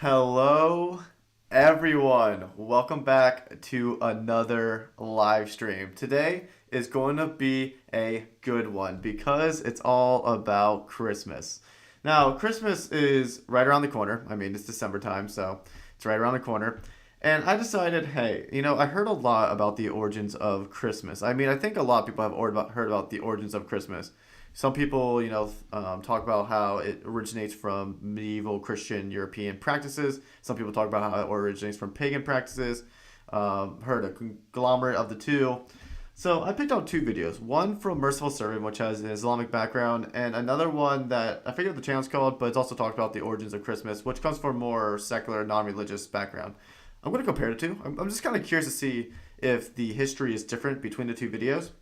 Hello, everyone. Welcome back to another live stream. Today is going to be a good one because it's all about Christmas. Now, Christmas is right around the corner. I mean, it's December time, so it's right around the corner. And I decided, hey, I heard a lot about the origins of Christmas. I mean, I think a lot of people have heard about the origins of Christmas. Some people, talk about how it originates from medieval Christian European practices. Some people talk about how it originates from pagan practices. Heard a conglomerate of the two. So I picked out two videos. One from Merciful Servant, which has an Islamic background, and another one that I forget what the channel's called, but it's also talked about the origins of Christmas, which comes from a more secular, non-religious background. I'm going to compare the two. I'm just kind of curious to see if the history is different between the two videos.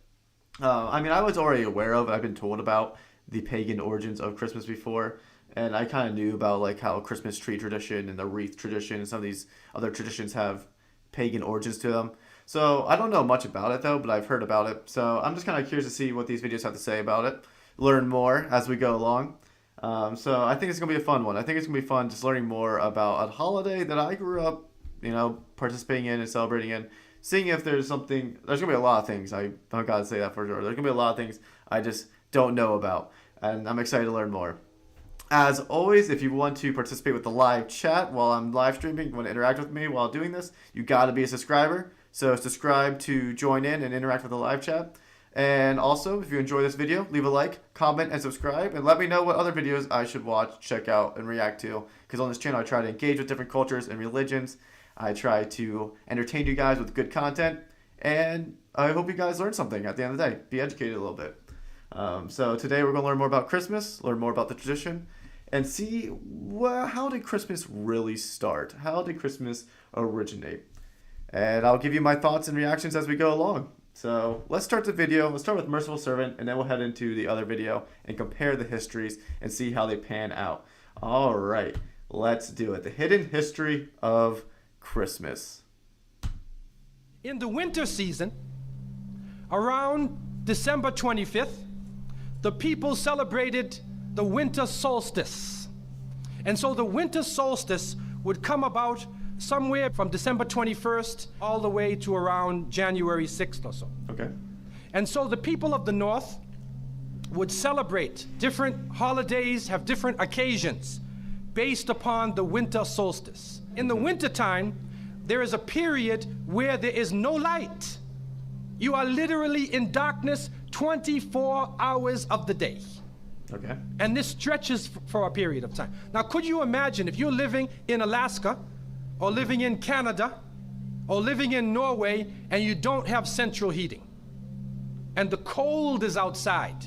I was already aware of, I've been told about the pagan origins of Christmas before, and I kind of knew about like how Christmas tree tradition and the wreath tradition and some of these other traditions have pagan origins to them. So I don't know much about it though, but I've heard about it. So I'm just kind of curious to see what these videos have to say about it, learn more as we go along. So I think it's going to be a fun one. I think it's going to be fun just learning more about a holiday that I grew up, participating in and celebrating in. Seeing if there's something, there's going to be a lot of things, I've got to say that for sure. There's going to be a lot of things I just don't know about, and I'm excited to learn more. As always, if you want to participate with the live chat while I'm live streaming, you want to interact with me while doing this, you got to be a subscriber. So subscribe to join in and interact with the live chat. And also, if you enjoy this video, leave a like, comment, and subscribe, and let me know what other videos I should watch, check out, and react to. Because on this channel, I try to engage with different cultures and religions. I try to entertain you guys with good content, and I hope you guys learn something at the end of the day. Be educated a little bit. So today we're going to learn more about Christmas, learn more about the tradition, and see how did Christmas really start? How did Christmas originate? And I'll give you my thoughts and reactions as we go along. So let's start the video. Let's start with Merciful Servant, and then we'll head into the other video and compare the histories and see how they pan out. All right, let's do it. The hidden history of Christmas. In the winter season, around December 25th, the people celebrated the winter solstice. And so the winter solstice would come about somewhere from December 21st all the way to around January 6th or so. Okay. And so the people of the north would celebrate different holidays, have different occasions based upon the winter solstice. In the wintertime, there is a period where there is no light. You are literally in darkness 24 hours of the day. Okay. And this stretches for a period of time. Now, could you imagine if you're living in Alaska or living in Canada or living in Norway and you don't have central heating and the cold is outside,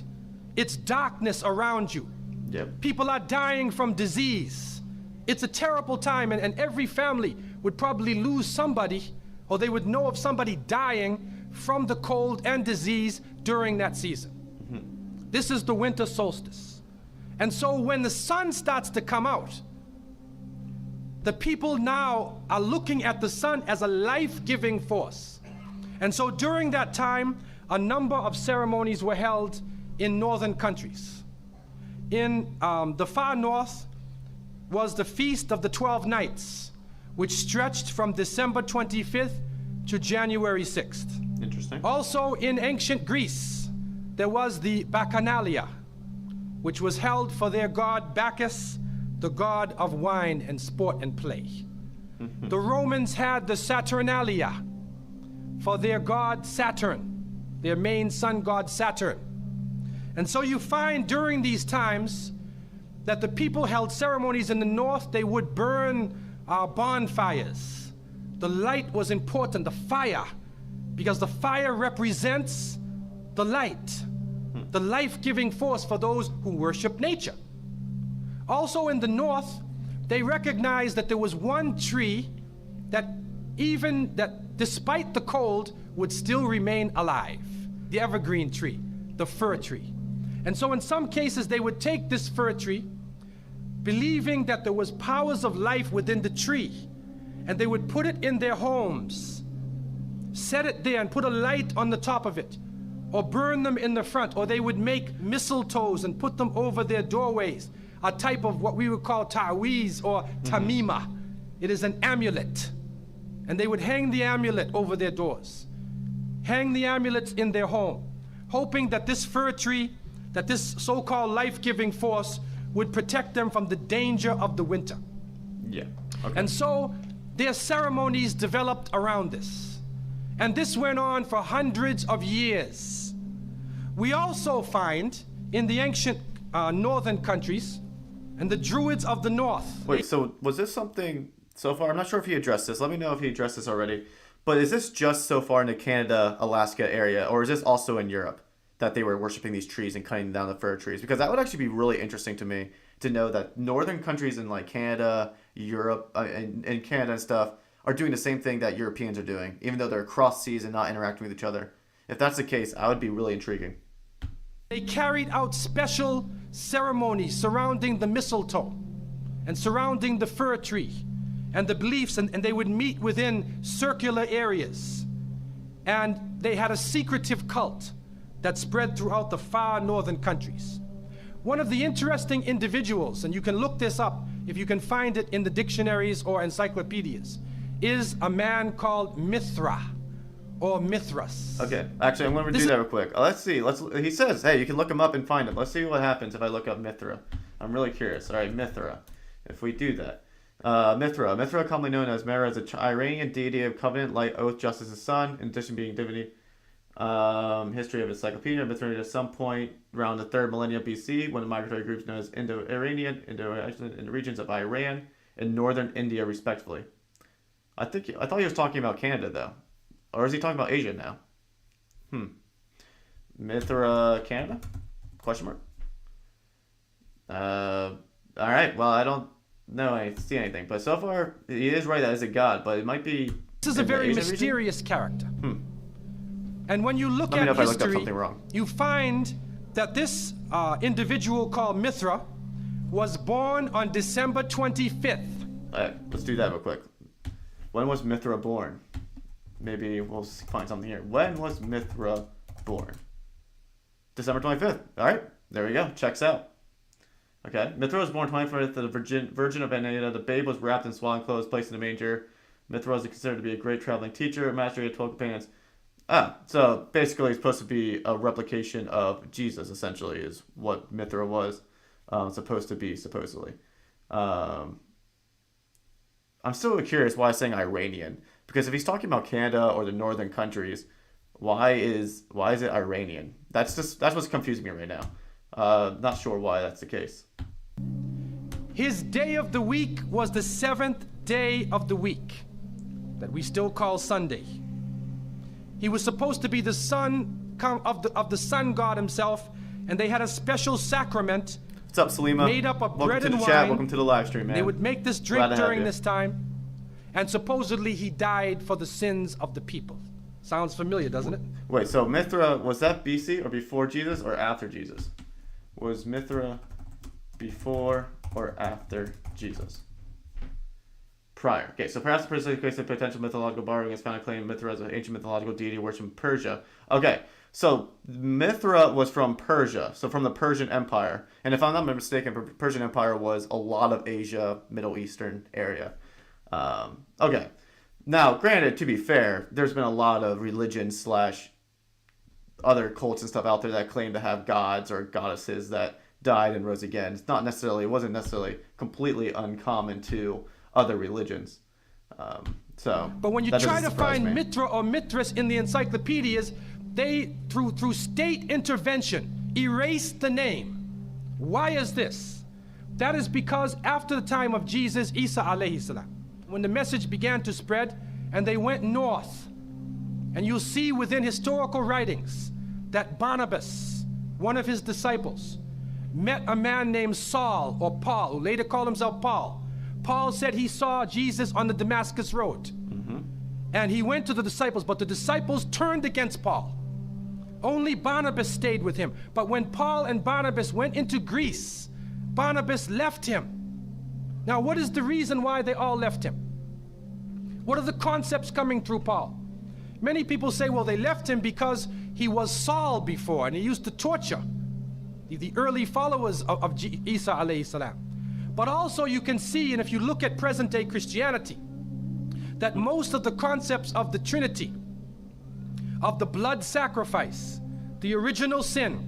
it's darkness around you. Yep. People are dying from disease. It's a terrible time, and every family would probably lose somebody, or they would know of somebody dying from the cold and disease during that season. Mm-hmm. This is the winter solstice. And so when the sun starts to come out, the people now are looking at the sun as a life-giving force. And so during that time, a number of ceremonies were held in northern countries. In the far north was the Feast of the 12 Nights, which stretched from December 25th to January 6th. Interesting. Also in ancient Greece, there was the Bacchanalia, which was held for their god Bacchus, the god of wine and sport and play. The Romans had the Saturnalia for their god Saturn, their main sun god Saturn. And so you find during these times that the people held ceremonies in the north. They would burn bonfires. The light was important, the fire, because the fire represents the light, the life-giving force for those who worship nature. Also in the north, they recognized that there was one tree that despite the cold would still remain alive, the evergreen tree, the fir tree. And so in some cases they would take this fir tree, believing that there was powers of life within the tree, and they would put it in their homes, set it there and put a light on the top of it, or burn them in the front, or they would make mistletoes and put them over their doorways, a type of what we would call ta'weez or tamima, It is an amulet. And they would hang the amulet over their doors, hang the amulets in their home, hoping that this fir tree, that this so-called life-giving force would protect them from the danger of the winter. Yeah. Okay. And so their ceremonies developed around this. And this went on for hundreds of years. We also find in the ancient northern countries and the Druids of the north. Wait, so was this something so far? I'm not sure if he addressed this. Let me know if he addressed this already. But is this just so far in the Canada, Alaska area, or is this also in Europe that they were worshiping these trees and cutting down the fir trees? Because that would actually be really interesting to me to know that northern countries in like Canada, Europe, and Canada and stuff are doing the same thing that Europeans are doing, even though they're across seas and not interacting with each other. If that's the case, I would be really intriguing. They carried out special ceremonies surrounding the mistletoe and surrounding the fir tree and the beliefs, and they would meet within circular areas. And they had a secretive cult that spread throughout the far northern countries. One of the interesting individuals, and you can look this up if you can find it in the dictionaries or encyclopedias, is a man called Mithra or Mithras. Okay, actually, I'm going to do that real quick. Let's see. He says, hey, you can look him up and find him. Let's see what happens if I look up Mithra. I'm really curious. All right, Mithra. If we do that. Mithra, commonly known as Mera, is an Iranian deity of covenant, light, oath, justice, and sun, in addition to being divinity. History of encyclopedia. Mithra at some point around the 3rd millennium BC, when the migratory groups known as Indo-Iranian, in the regions of Iran and northern India, respectively. I thought he was talking about Canada, though. Or is he talking about Asia now? Mithra, Canada? Question mark? Alright, well, I don't know I see anything. But so far, he is right that it's a god, but it might be... This is a very mysterious character. And when you look at history, you find that this individual called Mithra was born on December 25th. Alright, let's do that real quick. When was Mithra born? Maybe we'll find something here. When was Mithra born? December 25th. All right, there we go. Checks out. Okay, Mithra was born 25th to the Virgin of Aneda. The babe was wrapped in swaddling clothes, placed in a manger. Mithra was considered to be a great traveling teacher, a master of 12 companions. So basically, it's supposed to be a replication of Jesus. Essentially, is what Mithra was supposed to be, supposedly. I'm still curious why I'm saying Iranian. Because if he's talking about Canada or the northern countries, why is it Iranian? That's what's confusing me right now. Not sure why that's the case. His day of the week was the 7th day of the week, that we still call Sunday. He was supposed to be the son of the sun god himself, and they had a special sacrament. What's up, Salima? Made up of bread and wine. Welcome to the chat. Welcome to the live stream, man. They would make this drink during this time. And supposedly he died for the sins of the people. Sounds familiar, doesn't it? Wait, so Mithra, was that BC or before Jesus or after Jesus? Was Mithra before or after Jesus? Prior. Okay, so perhaps the case of potential mythological borrowing is found to claim Mithra as an ancient mythological deity worshipped in Persia. Okay, so Mithra was from Persia, so from the Persian Empire. And if I'm not mistaken, the Persian Empire was a lot of Asia, Middle Eastern area. Okay. Now, granted, to be fair, there's been a lot of religion / other cults and stuff out there that claim to have gods or goddesses that died and rose again. It wasn't necessarily completely uncommon to other religions. But when you try to find Mithra or Mithras in the encyclopedias, they, through state intervention, erased the name. Why is this? That is because after the time of Jesus, Isa alayhi salam, when the message began to spread and they went north, and you'll see within historical writings that Barnabas, one of his disciples, met a man named Saul or Paul, who later called himself Paul. Paul said he saw Jesus on the Damascus road. And he went to the disciples, but the disciples turned against Paul. Only Barnabas stayed with him. But when Paul and Barnabas went into Greece, Barnabas left him. Now, what is the reason why they all left him? What are the concepts coming through Paul? Many people say, well, they left him because he was Saul before, and he used to torture the early followers of Isa alayhi salam. But also you can see, and if you look at present day Christianity, that most of the concepts of the Trinity, of the blood sacrifice, the original sin,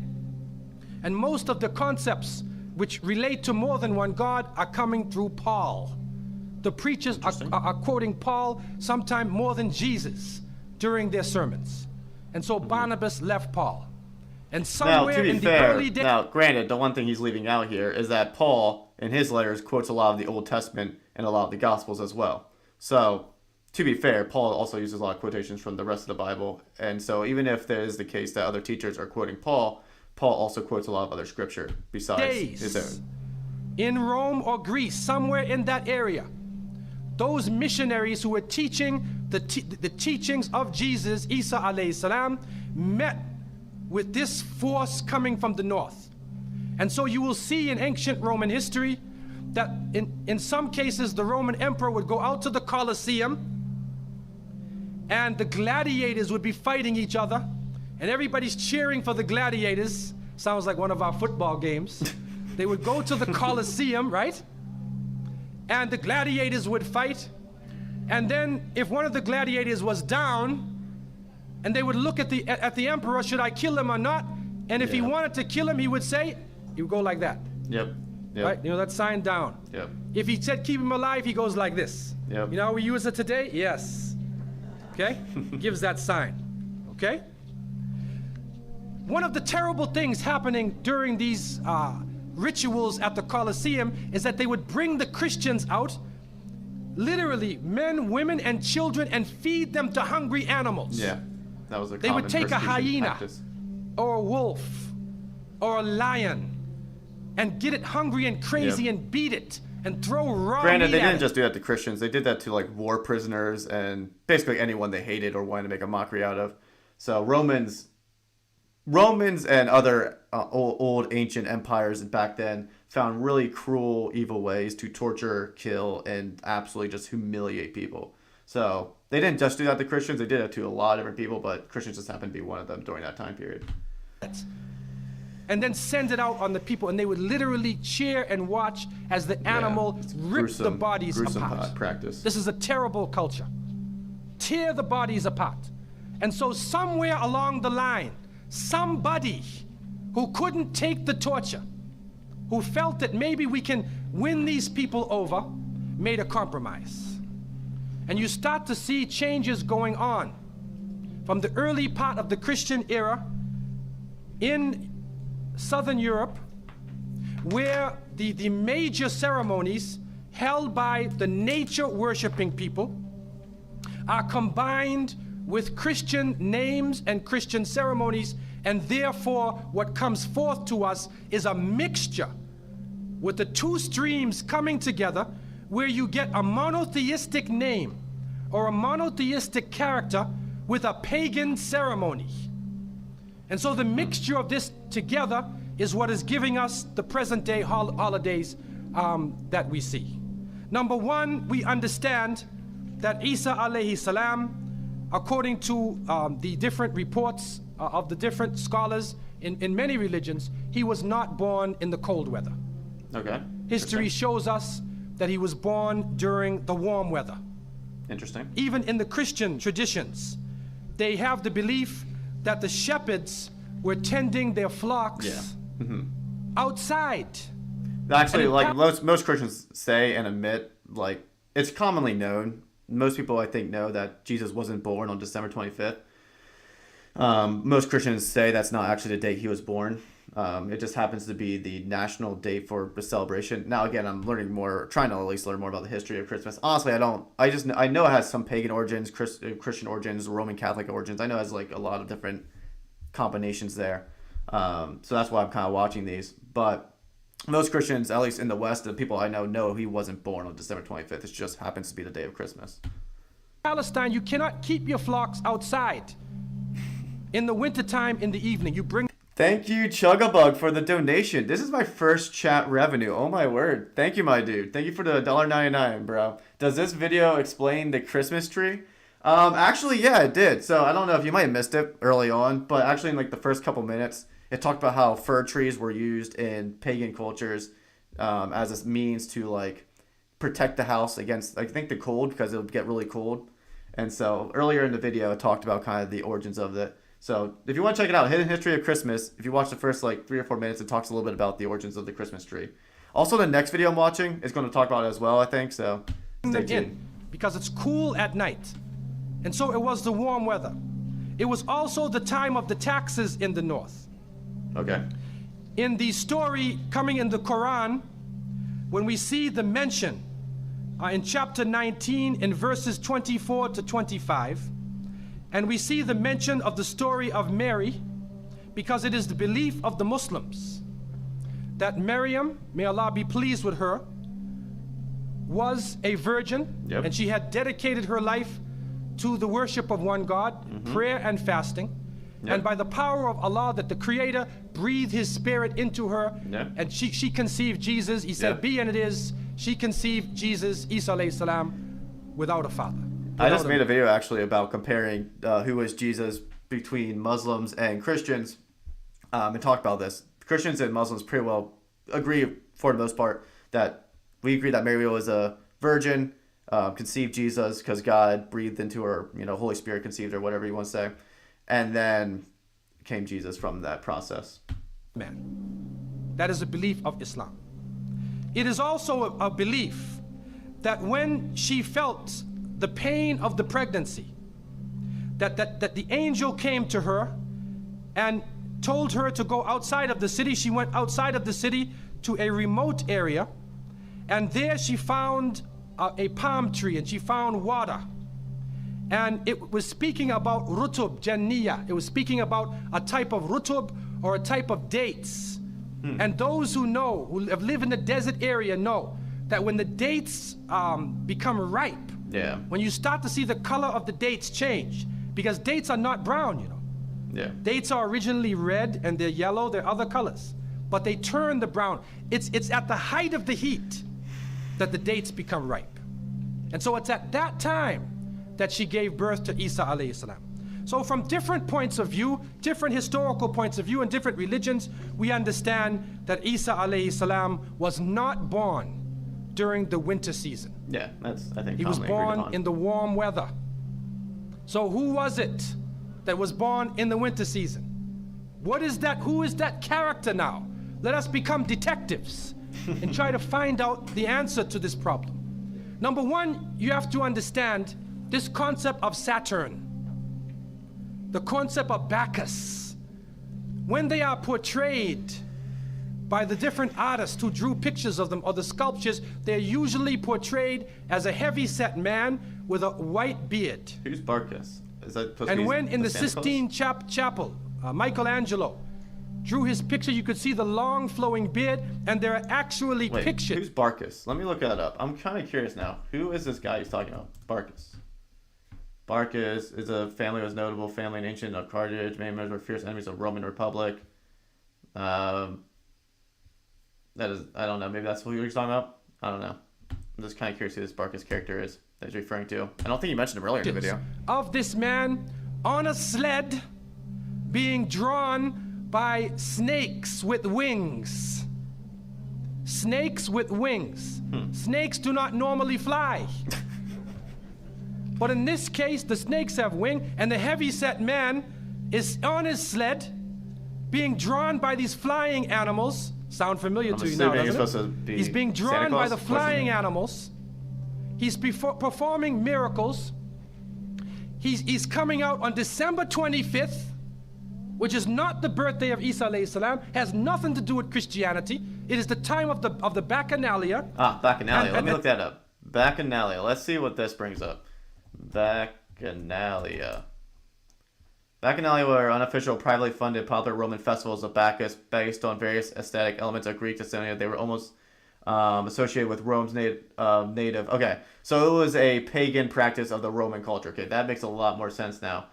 and most of the concepts which relate to more than one God are coming through Paul. The preachers are quoting Paul sometime more than Jesus during their sermons. And so Barnabas left Paul. And somewhere in the early days... Now, granted, the one thing he's leaving out here is that Paul, in his letters, quotes a lot of the Old Testament and a lot of the Gospels as well. So, to be fair, Paul also uses a lot of quotations from the rest of the Bible. And so even if there is the case that other teachers are quoting Paul, Paul also quotes a lot of other scripture besides his own. In Rome or Greece, somewhere in that area, those missionaries who were teaching the teachings of Jesus, Isa alayhi salam, met with this force coming from the north. And so you will see in ancient Roman history that in some cases the Roman emperor would go out to the Colosseum and the gladiators would be fighting each other and everybody's cheering for the gladiators. Sounds like one of our football games. They would go to the Colosseum, right? And the gladiators would fight. And then if one of the gladiators was down, and they would look at the emperor, should I kill him or not? And if he wanted to kill him, he would say, he would go like that. Yep. Right? You know, that sign down. Yep. If he said keep him alive, he goes like this. Yep. You know how we use it today? Yes. Okay? Gives that sign. Okay? One of the terrible things happening during these rituals at the Colosseum is that they would bring the Christians out, literally men, women, and children, and feed them to hungry animals. Yeah. That was a They would take a hyena or a wolf or a lion and get it hungry and crazy and beat it and throw raw Granted, meat they at didn't it. just do that to Christians. They did that to like war prisoners and basically anyone they hated or wanted to make a mockery out of. So Romans and other old ancient empires back then found really cruel, evil ways to torture, kill, and absolutely just humiliate people. So they didn't just do that to Christians. They did it to a lot of different people, but Christians just happened to be one of them during that time period. And then send it out on the people, and they would literally cheer and watch as the animal ripped the bodies apart. Practice. This is a terrible culture. Tear the bodies apart. And so somewhere along the line, somebody who couldn't take the torture, who felt that maybe we can win these people over, made a compromise. And you start to see changes going on from the early part of the Christian era in Southern Europe, where the major ceremonies held by the nature worshiping people are combined with Christian names and Christian ceremonies, and therefore what comes forth to us is a mixture with the two streams coming together, where you get a monotheistic name or a monotheistic character with a pagan ceremony. And so the mixture of this together is what is giving us the present day holidays that we see. Number one, we understand that Isa alayhi salam, according to the different reports of the different scholars in many religions, he was not born in the cold weather. Okay. History shows us that he was born during the warm weather. Interesting. Even in the Christian traditions, they have the belief that the shepherds were tending their flocks outside. Actually, like most Christians say and admit, like it's commonly known. Most people, I think, know that Jesus wasn't born on December 25th. Most Christians say that's not actually the date he was born. It just happens to be the national date for the celebration. Now, again, I'm trying to at least learn more about the history of Christmas. Honestly, I know it has some pagan origins, Christian origins, Roman Catholic origins. I know it has like a lot of different combinations there. So that's why I'm kind of watching these. But most Christians, at least in the West, the people I know he wasn't born on December 25th. It just happens to be the day of Christmas. Palestine, you cannot keep your flocks outside. In the wintertime, in the evening, you bring... Thank you, Chugabug, for the donation. This is my first chat revenue. Oh my word. Thank you, my dude. Thank you for the $1.99, bro. Does this video explain the Christmas tree? Actually, yeah, it did. So I don't know if you might have missed it early on, but actually in like the first couple minutes, it talked about how fir trees were used in pagan cultures as a means to like protect the house against, I think, the cold, because it would get really cold. And so earlier in the video, I talked about kind of the origins of it. So if you want to check it out, Hidden History of Christmas, if you watch the first like 3 or 4 minutes, it talks a little bit about the origins of the Christmas tree. Also, the next video I'm watching is going to talk about it as well, I think. So stay tuned. Because it's cool at night. And so it was the warm weather. It was also the time of the taxes in the north. Okay. In the story coming in the Quran, when we see the mention in chapter 19 in verses 24 to 25, and we see the mention of the story of Mary, because it is the belief of the Muslims that Maryam, may Allah be pleased with her, was a virgin, and she had dedicated her life to the worship of one God, prayer and fasting. And by the power of Allah, that the Creator breathed His Spirit into her, and she conceived Jesus. He said, be and it is. She conceived Jesus, Isa alayhi salam, without a father. I just made a video actually about comparing who was Jesus between Muslims and Christians, and talked about this. Christians and Muslims pretty well agree, for the most part, that we agree that Mary was a virgin, conceived Jesus because God breathed into her, Holy Spirit conceived her, whatever you want to say. And then came Jesus from that process. Man, that is a belief of Islam. It is also a belief that when she felt the pain of the pregnancy, that the angel came to her and told her to go outside of the city. She went outside of the city to a remote area, and there she found a palm tree, and she found water. And it was speaking about rutub, janniya. It was speaking about a type of rutub, or a type of dates. And those who know, who have lived in the desert area, know that when the dates become ripe, when you start to see the color of the dates change, because dates are not brown, Dates are originally red and they're yellow, they're other colors, but they turn the brown. It's at the height of the heat that the dates become ripe. And so it's at that time that she gave birth to Isa alayhi salam. So from different points of view, different historical points of view and different religions, we understand that Isa alayhi salam was not born during the winter season. Yeah, that's, I think, he was born in the warm weather. So who was it that was born in the winter season? What is that? Who is that character now? Let us become detectives and try to find out the answer to this problem. Number one, you have to understand this concept of Saturn, the concept of Bacchus. When they are portrayed by the different artists who drew pictures of them, or the sculptures, they're usually portrayed as a heavy-set man with a white beard. Who's Bacchus? Is that supposed and to be when in the Sistine Chapel, Michelangelo drew his picture, you could see the long flowing beard, and there are actually pictures. Who's Bacchus? Let me look that up. I'm kind of curious now. Who is this guy he's talking about? Bacchus. Bacchus is a family that was notable family in ancient Carthage. Many members were fierce enemies of the Roman Republic. That is, I don't know. Maybe that's who you're talking about. I don't know. I'm just kind of curious who this Bacchus character is that he's referring to. I don't think you mentioned him earlier in the video. Of this man on a sled being drawn by snakes with wings. Snakes with wings. Snakes do not normally fly. But in this case, the snakes have wings, and the heavy-set man is on his sled being drawn by these flying animals. Sound familiar to you now, doesn't it? He's being drawn by the flying animals. He's performing miracles. He's coming out on December 25th, which is not the birthday of Isa alayhi salam, has nothing to do with Christianity. It is the time of the Bacchanalia. Bacchanalia. Let me look that up. Bacchanalia. Let's see what this brings up. Bacchanalia. Bacchanalia were unofficial, privately funded, popular Roman festivals of Bacchus based on various aesthetic elements of Greek descent. They were almost associated with Rome's native. Okay, so it was a pagan practice of the Roman culture. Okay, that makes a lot more sense now.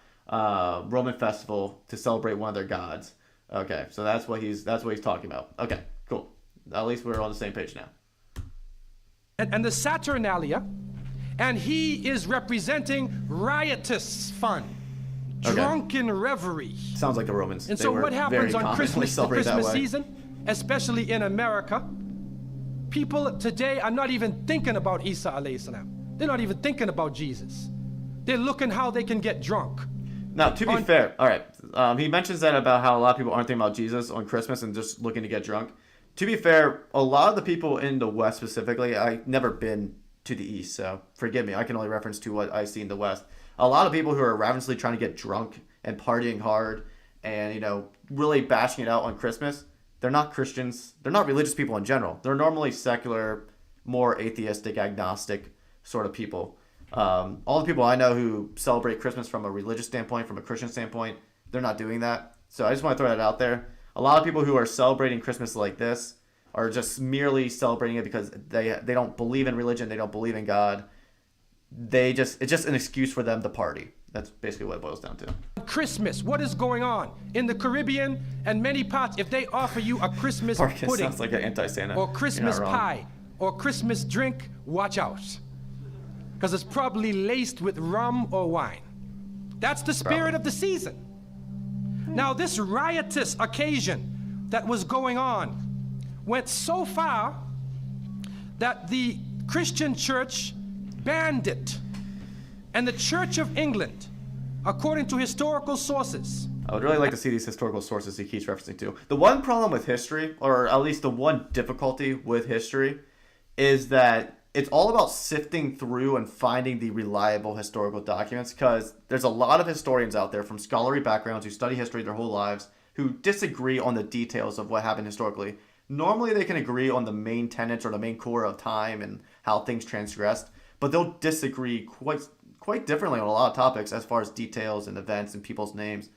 Roman festival to celebrate one of their gods. Okay, so that's what he's talking about. Okay, cool. At least we're on the same page now. And the Saturnalia, and he is representing riotous fun. Drunken reverie. Sounds like the Romans. And so what happens on Christmas, the Christmas season, especially in America, people today are not even thinking about Isa alayhi salam. They're not even thinking about Jesus. They're looking how they can get drunk. Now, to be fair, all right, he mentions that about how a lot of people aren't thinking about Jesus on Christmas and just looking to get drunk. To be fair, a lot of the people in the West specifically, I've never been to the East, so forgive me. I can only reference to what I see in the West. A lot of people who are ravenously trying to get drunk and partying hard and, you know, really bashing it out on Christmas, they're not Christians. They're not religious people in general. They're normally secular, more atheistic, agnostic sort of people. All the people I know who celebrate Christmas from a religious standpoint, from a Christian standpoint, they're not doing that. So I just want to throw that out there. A lot of people who are celebrating Christmas like this are just merely celebrating it because they don't believe in religion, they don't believe in God. It's just an excuse for them to party. That's basically what it boils down to. Christmas, what is going on? In the Caribbean and many parts, if they offer you a Christmas Parkin pudding sounds like an anti-Santa. or Christmas pie or Christmas drink, watch out. Because it's probably laced with rum or wine. That's the spirit of the season. Now, this riotous occasion that was going on went so far that the Christian church banned it. And the Church of England, according to historical sources, I would really like to see these historical sources he keeps referencing to. The one problem with history, or at least the one difficulty with history, is that it's all about sifting through and finding the reliable historical documents, because there's a lot of historians out there from scholarly backgrounds who study history their whole lives who disagree on the details of what happened historically. Normally they can agree on the main tenets or the main core of time and how things transgressed, but they'll disagree quite differently on a lot of topics as far as details and events and people's names,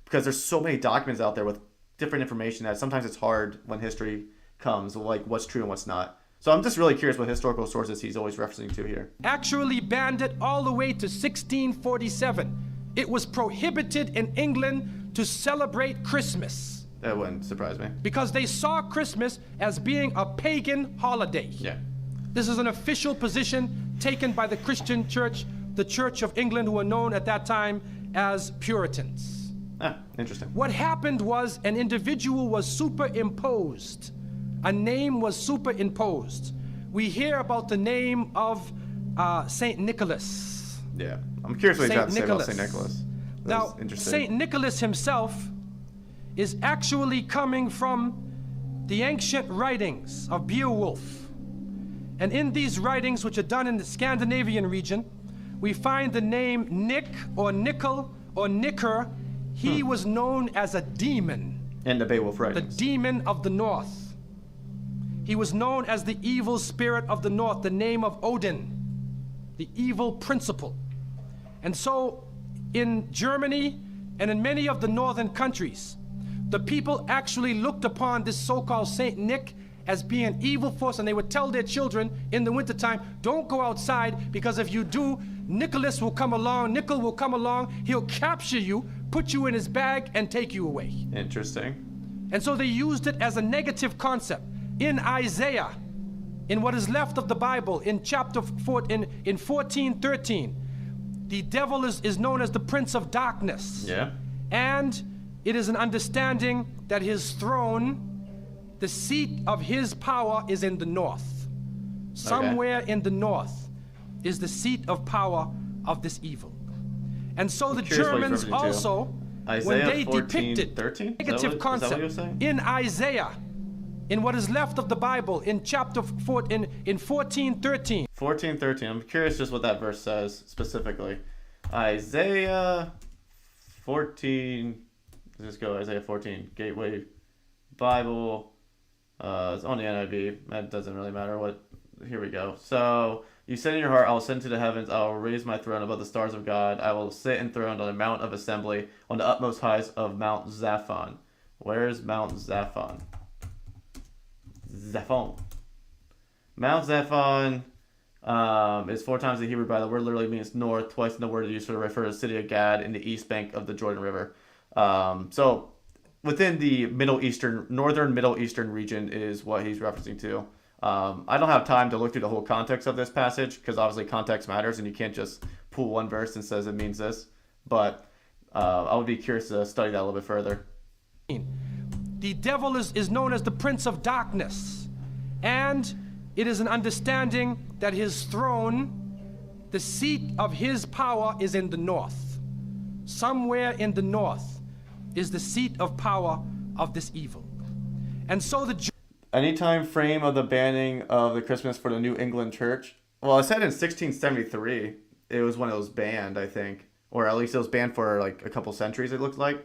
because there's so many documents out there with different information that sometimes it's hard when history comes, like what's true and what's not. So I'm just really curious what historical sources he's always referencing to here. Actually banned it all the way to 1647. It was prohibited in England to celebrate Christmas. That wouldn't surprise me. Because they saw Christmas as being a pagan holiday. Yeah. This is an official position taken by the Christian church, the Church of England, who were known at that time as Puritans. Ah, interesting. What happened was an individual was superimposed. A name was superimposed. We hear about the name of St. Nicholas. Yeah. I'm curious what he's got to say about St. Nicholas. Now, St. Nicholas himself is actually coming from the ancient writings of Beowulf. And in these writings, which are done in the Scandinavian region, we find the name Nick or Nickel or Nicker. He was known as a demon. In the Beowulf writings. The demon of the north. He was known as the evil spirit of the north, the name of Odin, the evil principle. And so in Germany and in many of the northern countries, the people actually looked upon this so-called Saint Nick as being an evil force, and they would tell their children in the wintertime, don't go outside, because if you do, Nicholas will come along, Nickel will come along, he'll capture you, put you in his bag, and take you away. Interesting. And so they used it as a negative concept. In Isaiah, in what is left of the Bible, in chapter 4, in 14:13, the devil is known as the prince of darkness. Yeah. And it is an understanding that his throne, the seat of his power, is in the north. Somewhere in the north is the seat of power of this evil. And so the Germans also, when they depicted negative concept in Isaiah, in what is left of the Bible, in chapter 4, in 14:13. 14:13. I'm curious just what that verse says specifically. Isaiah 14. Let's just go Isaiah 14. Gateway Bible. It's on the NIV. That doesn't really matter what. Here we go. So you said in your heart, I will ascend to the heavens. I will raise my throne above the stars of God. I will sit enthroned on the mount of assembly, on the utmost heights of Mount Zaphon. Where's Mount Zaphon? Zaphon. Mount Zaphon is 4 times the Hebrew Bible. The word literally means north. Twice in the word is used to refer to the city of Gad in the east bank of the Jordan River. So within the northern Middle Eastern region is what he's referencing to. I don't have time to look through the whole context of this passage, because obviously context matters and you can't just pull one verse and says it means this. But I would be curious to study that a little bit further. The devil is known as the prince of darkness, and It is an understanding that his throne, the seat of his power, is in the north. Somewhere in the north is the seat of power of this evil. And so the Any time frame of the banning of the Christmas for the New England Church? Well, it said in 1673 it was when it was banned, I think, or at least it was banned for like a couple centuries. It looked like.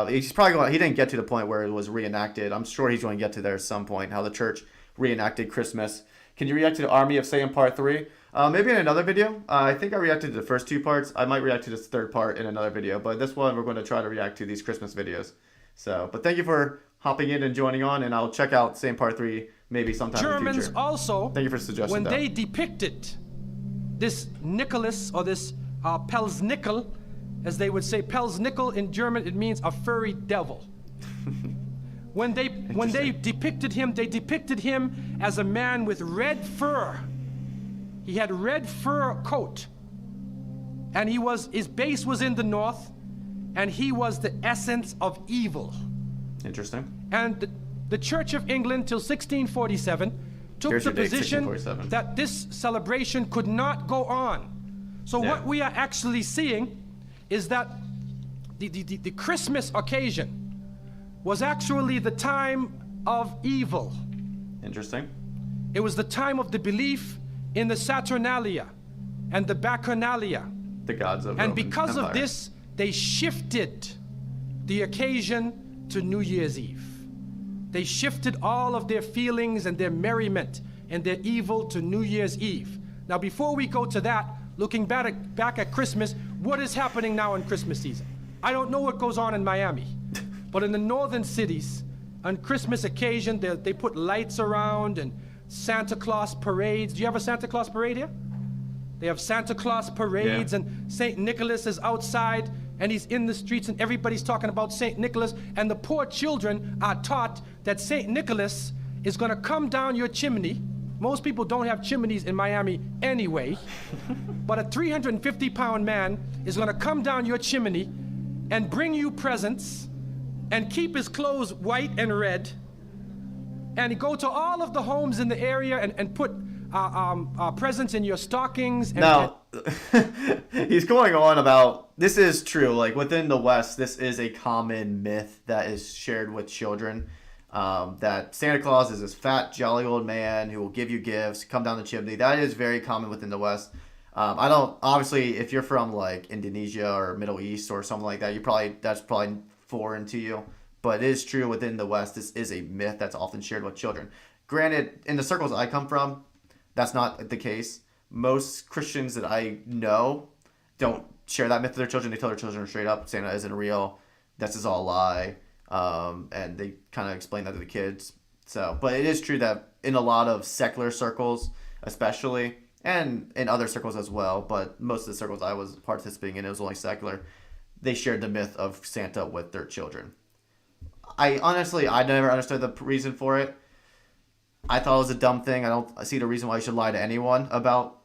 He's probably going. He didn't get to the point where it was reenacted. I'm sure he's going to get to there at some point. How the church reenacted Christmas. Can you react to the Army of Satan Part 3? Maybe in another video. I think I reacted to the first two parts. I might react to this third part in another video. But this one, we're going to try to react to these Christmas videos. So, but thank you for hopping in and joining on. And I'll check out Satan Part 3 maybe sometime in the future. Germans also, thank you for suggesting when that. they depicted this Nicholas, or this Pelsnickel, as they would say, Pelsnickel in German, it means a furry devil. When they depicted him as a man with red fur. He had red fur coat, and his base was in the north, and he was the essence of evil. Interesting. And the Church of England till 1647 took the position that this celebration could not go on. So what we are actually seeing is that the Christmas occasion was actually the time of evil. Interesting. It was the time of the belief in the Saturnalia and the Bacchanalia. The gods of And Roman because Empire. of this, they shifted the occasion to New Year's Eve. They shifted all of their feelings and their merriment and their evil to New Year's Eve. Now, before we go to that, looking back at Christmas, what is happening now in Christmas season? I don't know what goes on in Miami, but in the northern cities, on Christmas occasion, they put lights around and Santa Claus parades. Do you have a Santa Claus parade here? They have Santa Claus parades, and St. Nicholas is outside, and he's in the streets, and everybody's talking about St. Nicholas, and the poor children are taught that St. Nicholas is going to come down your chimney. Most people don't have chimneys in Miami anyway, but a 350-pound man is going to come down your chimney and bring you presents and keep his clothes white and red, and go to all of the homes in the area and put presents in your stockings. And, now, he's going on about, this is true, like within the West, this is a common myth that is shared with children, that Santa Claus is this fat, jolly old man who will give you gifts, come down the chimney. That is very common within the West. I don't, obviously, if you're from like Indonesia or Middle East or something like that, that's probably foreign to you. But it is true within the West, this is a myth that's often shared with children. Granted, in the circles I come from, that's not the case. Most Christians that I know don't share that myth to their children. They tell their children straight up, Santa isn't real. This is all a lie. And they kind of explain that to the kids. So, but it is true that in a lot of secular circles, especially, and in other circles as well, but most of the circles I was participating in, it was only secular, they shared the myth of Santa with their children. I never understood the reason for it. I thought it was a dumb thing. I don't see the reason why you should lie to anyone about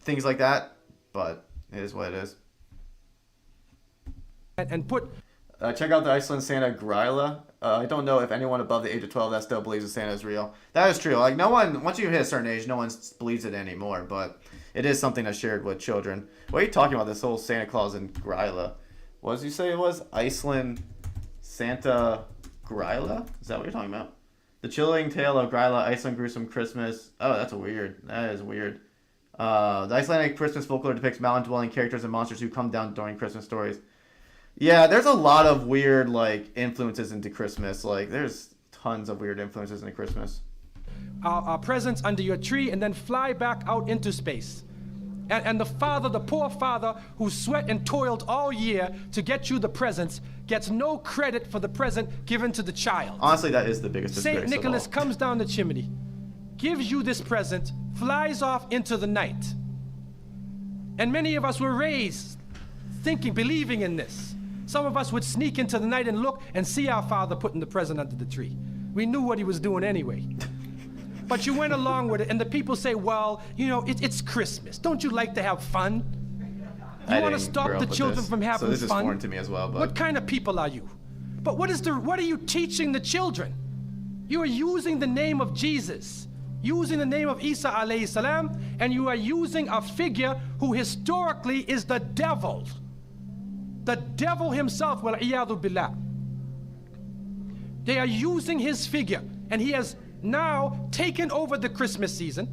things like that, but it is what it is. and put... Check out the Iceland Santa Gryla. I don't know if anyone above the age of 12 that still believes that Santa is real. That is true. Like, no one, once you hit a certain age, no one believes it anymore, but it is something that's shared with children. What are you talking about, this whole Santa Claus in Gryla? What did you say it was? Iceland Santa Gryla? Is that what you're talking about? The chilling tale of Gryla, Iceland gruesome Christmas. Oh, that's weird. That is weird. The Icelandic Christmas folklore depicts mountain-dwelling characters and monsters who come down during Christmas stories. Yeah, there's a lot of weird, like, influences into Christmas. Like, there's tons of weird influences into Christmas. Presents under your tree and then fly back out into space. And the poor father who sweat and toiled all year to get you the presents gets no credit for the present given to the child. Honestly, that is the biggest disgrace St. Nicholas of all. comes down the chimney, gives you this present, flies off into the night. And many of us were raised thinking, believing in this. Some of us would sneak into the night and look and see our father putting the present under the tree. We knew what he was doing anyway. But you went along with it, and the people say, well, you know, it's Christmas. Don't you like to have fun? You want to stop the children from having fun? So this is foreign to me as well. But what kind of people are you? But what are you teaching the children? You are using the name of Jesus using the name of Isa alayhi salam, and you are using a figure who historically is the devil. The devil himself, wal-iyadu billah. They are using his figure, and he has now taken over the Christmas season.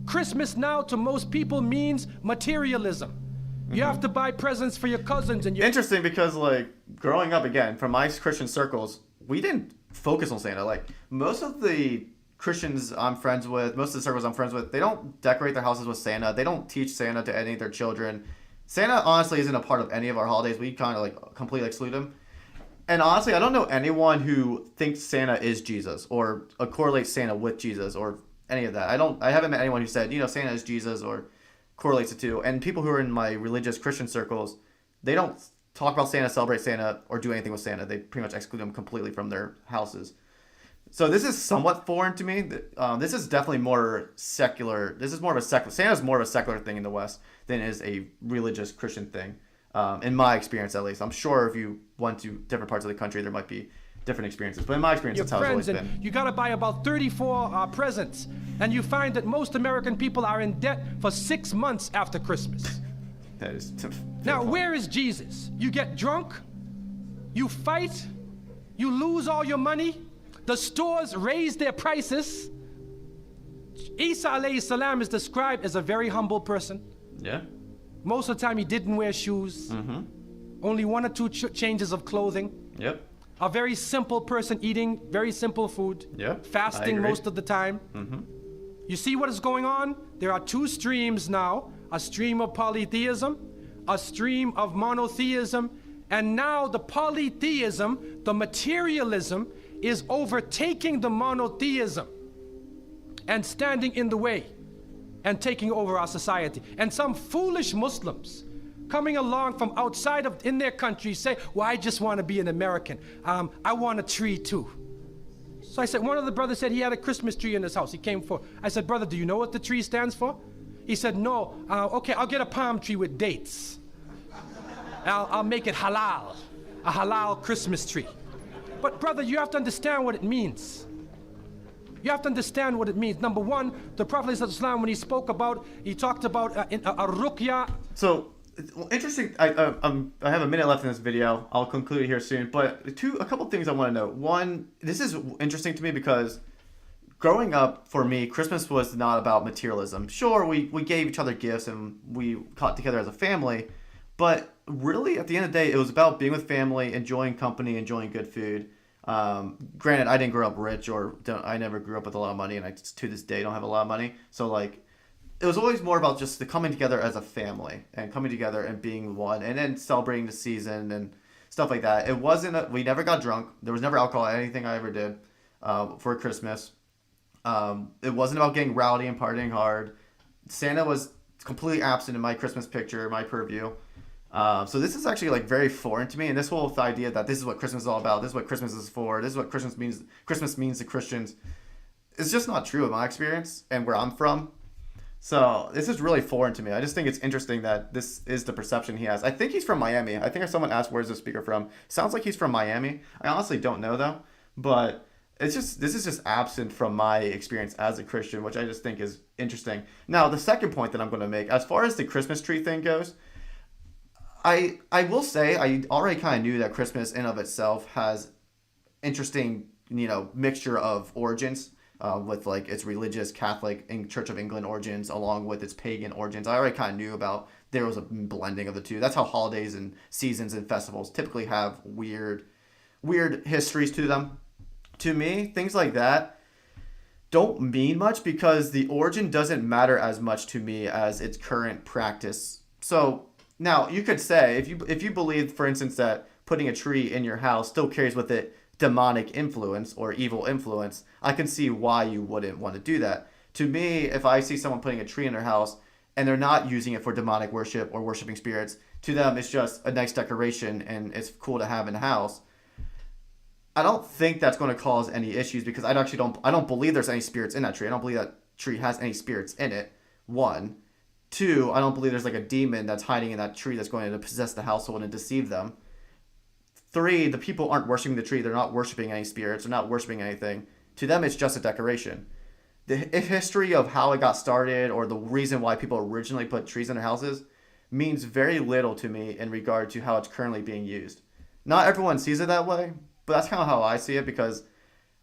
Christmas now to most people means materialism. You have to buy presents for your cousins and your... Interesting, because like growing up, again, from my Christian circles, we didn't focus on Santa. Like most of the Christians I'm friends with, most of the circles I'm friends with, they don't decorate their houses with Santa. They don't teach Santa to any of their children. Santa honestly isn't a part of any of our holidays. We kind of like completely exclude him. And honestly, I don't know anyone who thinks Santa is Jesus or correlates Santa with Jesus or any of that. I haven't met anyone who said, Santa is Jesus or correlates it to. And people who are in my religious Christian circles, they don't talk about Santa, celebrate Santa, or do anything with Santa. They pretty much exclude him completely from their houses. So this is somewhat foreign to me. This is definitely more secular. This is more of a secular. Santa's more of a secular thing in the West than it is a religious Christian thing. In my experience, at least. I'm sure if you went to different parts of the country, there might be different experiences. But in my experience, that's how it's always been. You got to buy about 34 presents. And you find that most American people are in debt for 6 months after Christmas. That is now, where is Jesus? You get drunk, you fight, you lose all your money, the stores raise their prices. Isa alayhi salam is described as a very humble person. Yeah. Most of the time he didn't wear shoes. Only 1 or 2 changes of clothing. Yep. A very simple person eating very simple food. Yep. Fasting most of the time. You see what is going on? There are 2 streams now. A stream of polytheism, a stream of monotheism, and now the polytheism, the materialism, is overtaking the monotheism and standing in the way and taking over our society. And some foolish Muslims coming along from outside of in their country say, well, I just want to be an American. I want a tree too. So I said, one of the brothers said he had a Christmas tree in his house. He came for. I said, brother, do you know what the tree stands for? He said, no. Okay, I'll get a palm tree with dates. I'll make it halal, a halal Christmas tree. But brother, you have to understand what it means. You have to understand what it means. Number one, the Prophet ﷺ, when he talked about a ruqya. So, interesting. I have a minute left in this video. I'll conclude it here soon. But a couple things I want to know. One, this is interesting to me because growing up, for me, Christmas was not about materialism. Sure, we gave each other gifts and we got together as a family. But really, at the end of the day, it was about being with family, enjoying company, enjoying good food. Granted, I didn't grow up rich, I never grew up with a lot of money, and I to this day don't have a lot of money. So like, it was always more about just the coming together as a family and coming together and being one, and then celebrating the season and stuff like that. It wasn't. We never got drunk. There was never alcohol at anything I ever did for Christmas. It wasn't about getting rowdy and partying hard. Santa was completely absent in my Christmas picture, my purview. So this is actually like very foreign to me, and this whole idea that this is what Christmas is all about, this is what Christmas is for, this is what Christmas means to Christians, it's just not true in my experience and where I'm from. So this is really foreign to me. I just think it's interesting that this is the perception he has. I think he's from Miami. I think if someone asked where's the speaker from, sounds like he's from Miami. I honestly don't know though, but this is just absent from my experience as a Christian, which I just think is interesting. Now the second point that I'm going to make, as far as the Christmas tree thing goes, I will say I already kind of knew that Christmas in of itself has interesting, mixture of origins with like its religious Catholic and Church of England origins along with its pagan origins. I already kind of knew about there was a blending of the two. That's how holidays and seasons and festivals typically have weird histories to them. To me, things like that don't mean much because the origin doesn't matter as much to me as its current practice. So now, you could say, if you believe, for instance, that putting a tree in your house still carries with it demonic influence or evil influence, I can see why you wouldn't want to do that. To me, if I see someone putting a tree in their house and they're not using it for demonic worship or worshiping spirits, to them it's just a nice decoration and it's cool to have in the house. I don't think that's going to cause any issues because I don't believe there's any spirits in that tree. I don't believe that tree has any spirits in it. 1. 2, I don't believe there's like a demon that's hiding in that tree that's going to possess the household and deceive them. 3, the people aren't worshiping the tree. They're not worshiping any spirits. They're not worshiping anything. To them, it's just a decoration. the history of how it got started or the reason why people originally put trees in their houses means very little to me in regard to how it's currently being used. Not everyone sees it that way, but that's kind of how I see it, because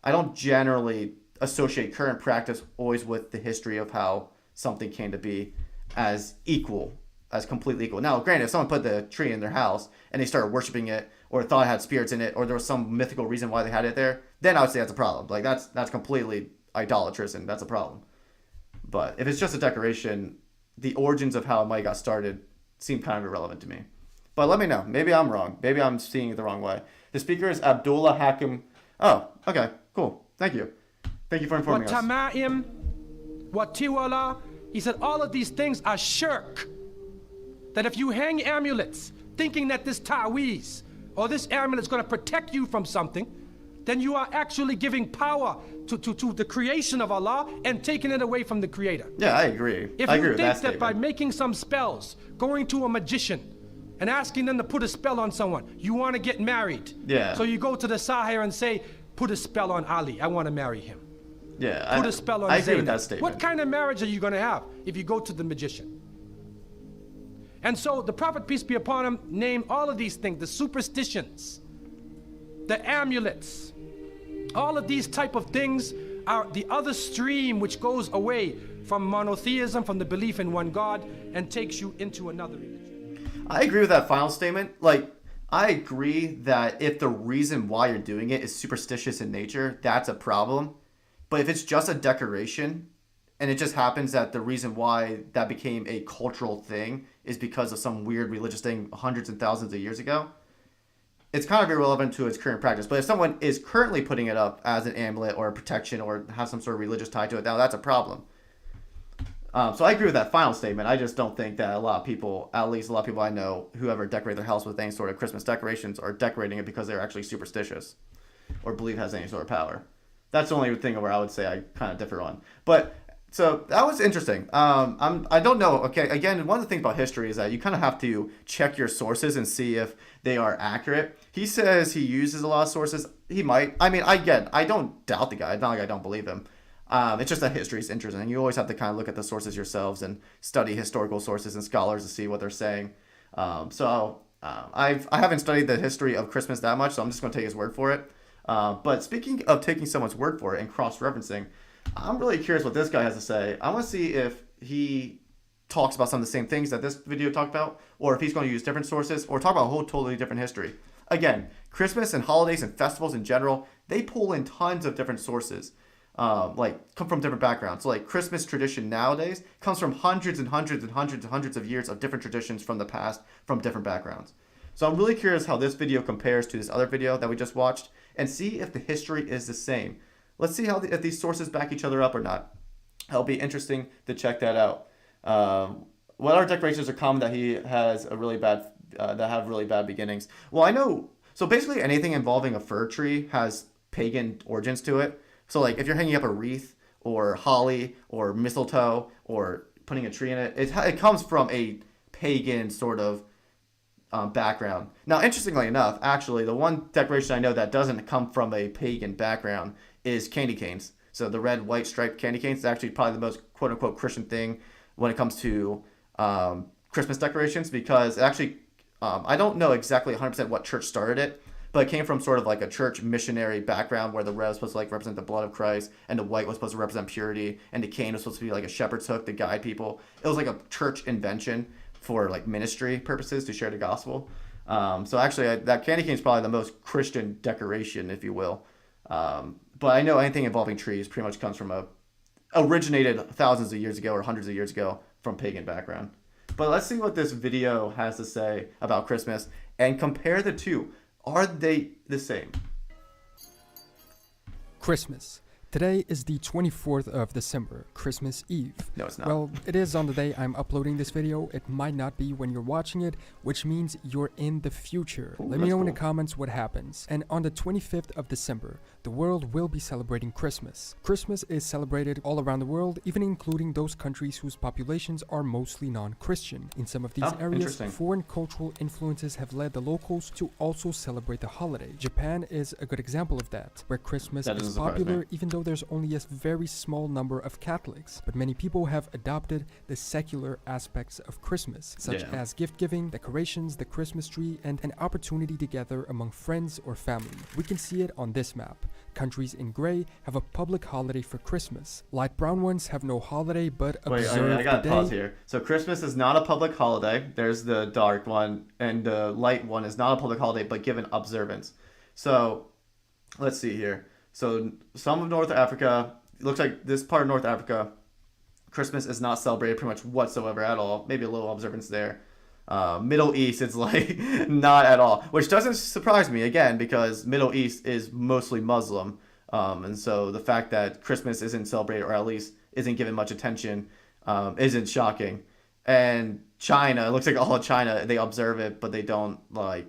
I don't generally associate current practice always with the history of how something came to be as equal, as completely equal. Now, granted, if someone put the tree in their house and they started worshiping it, or thought it had spirits in it, or there was some mythical reason why they had it there, then I would say that's a problem. Like, that's completely idolatrous, and that's a problem. But if it's just a decoration, the origins of how it might got started seem kind of irrelevant to me. But let me know. Maybe I'm wrong. Maybe I'm seeing it the wrong way. The speaker is Abdullah Hakim. Oh, okay, cool. Thank you. Thank you for informing us. Tamaim, what Tiwala, he said all of these things are shirk. That if you hang amulets thinking that this ta'weez or this amulet is going to protect you from something, then you are actually giving power to the creation of Allah and taking it away from the Creator. Yeah, I agree. If I you agree with think that that by statement. making some spells, going to a magician, and asking them to put a spell on someone, you want to get married. Yeah. So you go to the Sahir and say, put a spell on Ali, I want to marry him. Yeah, Put a spell on I agree with Zainab. that statement. What kind of marriage are you going to have if you go to the magician? And so the Prophet, peace be upon him, named all of these things, the superstitions, the amulets, all of these type of things are the other stream which goes away from monotheism, from the belief in one God, and takes you into another religion. I agree with that final statement. Like, I agree that if the reason why you're doing it is superstitious in nature, that's a problem. But if it's just a decoration, and it just happens that the reason why that became a cultural thing is because of some weird religious thing hundreds and thousands of years ago, it's kind of irrelevant to its current practice. But if someone is currently putting it up as an amulet or a protection or has some sort of religious tie to it, now that's a problem. So I agree with that final statement. I just don't think that a lot of people, at least a lot of people I know, who ever decorate their house with any sort of Christmas decorations, are decorating it because they're actually superstitious or believe it has any sort of power. That's the only thing where I would say I kind of differ on. But so that was interesting. I don't know. Okay, again, one of the things about history is that you kind of have to check your sources and see if they are accurate. He says he uses a lot of sources. He might. I mean, I don't doubt the guy. It's not like I don't believe him. It's just that history is interesting. You always have to kind of look at the sources yourselves and study historical sources and scholars to see what they're saying. I haven't studied the history of Christmas that much, so I'm just going to take his word for it. But speaking of taking someone's word for it and cross-referencing, I'm really curious what this guy has to say. I want to see if he talks about some of the same things that this video talked about, or if he's going to use different sources, or talk about a whole totally different history. Again, Christmas and holidays and festivals in general, they pull in tons of different sources. Come from different backgrounds. So like Christmas tradition nowadays comes from hundreds and hundreds and hundreds and hundreds of years of different traditions from the past from different backgrounds. So I'm really curious how this video compares to this other video that we just watched and see if the history is the same. Let's see if these sources back each other up or not. It'll be interesting to check that out. What other decorations are common that he has a really bad that have really bad beginnings? Well, I know. So basically anything involving a fir tree has pagan origins to it. So like if you're hanging up a wreath or holly or mistletoe or putting a tree in it, it comes from a pagan sort of background. Now, interestingly enough, actually, the one decoration I know that doesn't come from a pagan background is candy canes. So the red, white striped candy canes is actually probably the most quote unquote Christian thing when it comes to Christmas decorations, because it actually, I don't know exactly 100% what church started it, but it came from sort of like a church missionary background where the red was supposed to like represent the blood of Christ and the white was supposed to represent purity and the cane was supposed to be like a shepherd's hook to guide people. It was like a church invention for like ministry purposes to share the gospel. So actually that candy cane is probably the most Christian decoration, if you will. But I know anything involving trees pretty much comes from originated thousands of years ago or hundreds of years ago from pagan background. But let's see what this video has to say about Christmas and compare the two. Are they the same? Christmas. Today is the 24th of December, Christmas Eve. No, it's not. Well, it is on the day I'm uploading this video. It might not be when you're watching it, which means you're in the future. Ooh, Let me know in the cool. comments what happens. And on the 25th of December, the world will be celebrating Christmas. Christmas is celebrated all around the world, even including those countries whose populations are mostly non-Christian. In some of these areas, interesting. foreign cultural influences have led the locals to also celebrate the holiday. Japan is a good example of that, where Christmas That is doesn't surprise popular me. even though though there's only a very small number of Catholics, but many people have adopted the secular aspects of Christmas, such as gift giving, decorations, the Christmas tree, and an opportunity to gather among friends or family. We can see it on this map. Countries in gray have a public holiday for Christmas. Light brown ones have no holiday but observe I gotta the pause day. here. So Christmas is not a public holiday. There's the dark one, and the light one is not a public holiday but given observance. So let's see here. So some of North Africa, it looks like this part of North Africa, Christmas is not celebrated pretty much whatsoever at all. Maybe a little observance there. Middle East, it's like not at all, which doesn't surprise me again because Middle East is mostly Muslim, and so the fact that Christmas isn't celebrated or at least isn't given much attention isn't shocking. And China, it looks like all of China, they observe it, but they don't like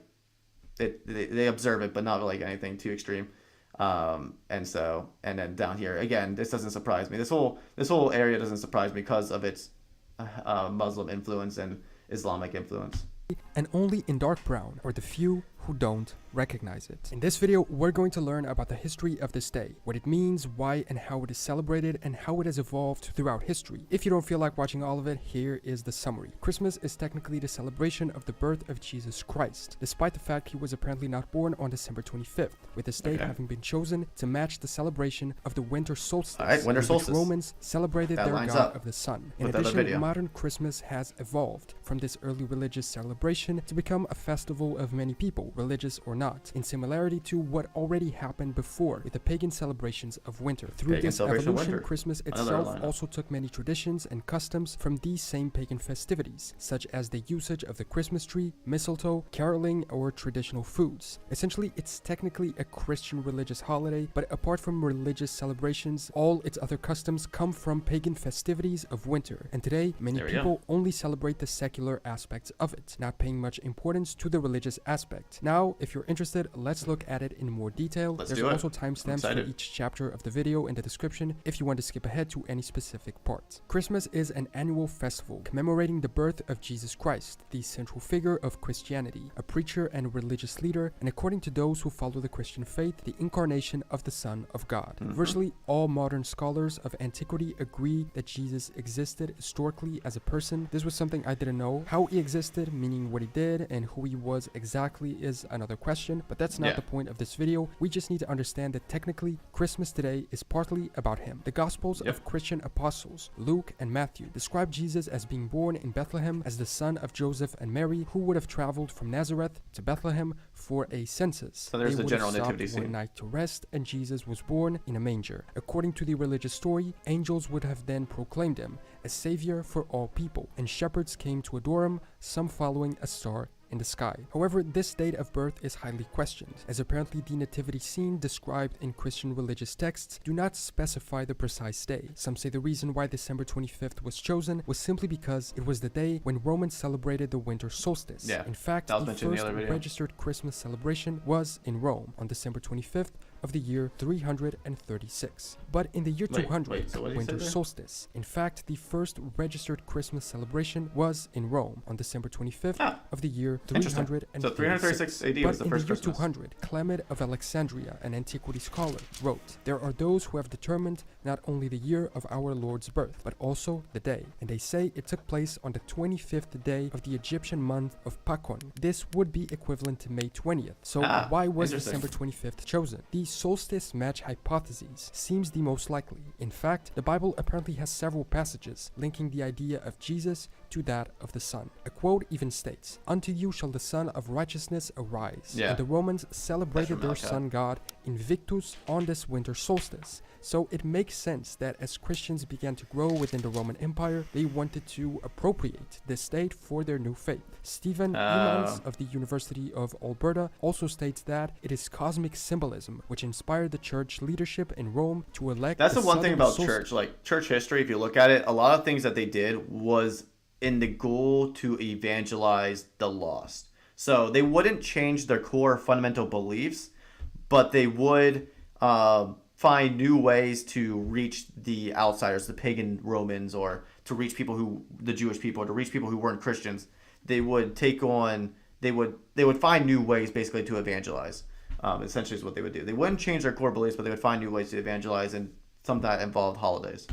it. They observe it, but not like anything too extreme. And then down here again, this doesn't surprise me. This whole area doesn't surprise me because of its Muslim influence and Islamic influence. And only in dark brown are the few who don't recognize it. In this video, we're going to learn about the history of this day, what it means, why and how it is celebrated, and how it has evolved throughout history. If you don't feel like watching all of it, here is the summary. Christmas is technically the celebration of the birth of Jesus Christ, despite the fact he was apparently not born on December 25th, with the date having been chosen to match the celebration of the winter solstice, Alright, winter solstice. which Romans celebrated That their lines god up of the sun. In with the other addition, video. modern Christmas has evolved from this early religious celebration to become a festival of many people, religious or not, in similarity to what already happened before with the pagan celebrations of winter. Through Pagan this celebration of evolution, winter. Christmas Another itself lineup. also took many traditions and customs from these same pagan festivities, such as the usage of the Christmas tree, mistletoe, caroling, or traditional foods. Essentially, it's technically a Christian religious holiday, but apart from religious celebrations, all its other customs come from pagan festivities of winter. And today, many There we go. people only celebrate the secular aspects of it, not paying much importance to the religious aspect. Now, if you're interested, let's look at it in more detail. Let's There's do it. also timestamps for excited. each chapter of the video in the description if you want to skip ahead to any specific part. Christmas is an annual festival commemorating the birth of Jesus Christ, the central figure of Christianity, a preacher and religious leader, and according to those who follow the Christian faith, the incarnation of the Son of God. Virtually all modern scholars of antiquity agree that Jesus existed historically as a person. This was something I didn't know. How he existed, meaning what he did, and who he was exactly is another question, but that's not the point of this video. We just need to understand that technically Christmas today is partly about him. The Gospels of Christian apostles, Luke and Matthew, describe Jesus as being born in Bethlehem as the son of Joseph and Mary, who would have traveled from Nazareth to Bethlehem for a census. So there's They the would general have stopped nativity one scene. night to rest, and Jesus was born in a manger. According to the religious story, angels would have then proclaimed him as savior for all people, and shepherds came to adore him, some following a star in the sky. However, this date of birth is highly questioned, as apparently the nativity scene described in Christian religious texts do not specify the precise day. Some say the reason why December 25th was chosen was simply because it was the day when Romans celebrated the winter solstice. Yeah, In fact, that was the mentioned in the first other video. registered Christmas celebration was in Rome on December 25th of the year 336. But in the year Wait, 200, so what did he winter say there? solstice. In fact, the first registered Christmas celebration was in Rome on December 25th of the year Interesting. 336. So 336 AD But was the in first the year Christmas. 200, Clement of Alexandria, an antiquity scholar, wrote, "There are those who have determined not only the year of our Lord's birth, but also the day. And they say it took place on the 25th day of the Egyptian month of Pagan. This would be equivalent to May 20th. So why was interesting. December 25th chosen? The solstice match hypothesis seems the most likely. In fact, the Bible apparently has several passages linking the idea of Jesus to that of the sun. A quote even states, "Unto you shall the Son of Righteousness arise." Yeah. And the Romans celebrated their Malachi. sun god Invictus on this winter solstice. So it makes sense that as Christians began to grow within the Roman Empire, they wanted to appropriate this date for their new faith. Stephen Emans of the University of Alberta also states that it is cosmic symbolism which inspired the church leadership in Rome to elect That's the one thing southern about solstice. church, like church history. If you look at it, a lot of things that they did was in the goal to evangelize the lost. So they wouldn't change their core fundamental beliefs, but they would find new ways to reach the outsiders, the pagan Romans, or to reach people the Jewish people, or to reach people who weren't Christians. They would they would find new ways basically to evangelize. Essentially is what they would do. They wouldn't change their core beliefs, but they would find new ways to evangelize and something that involved holidays.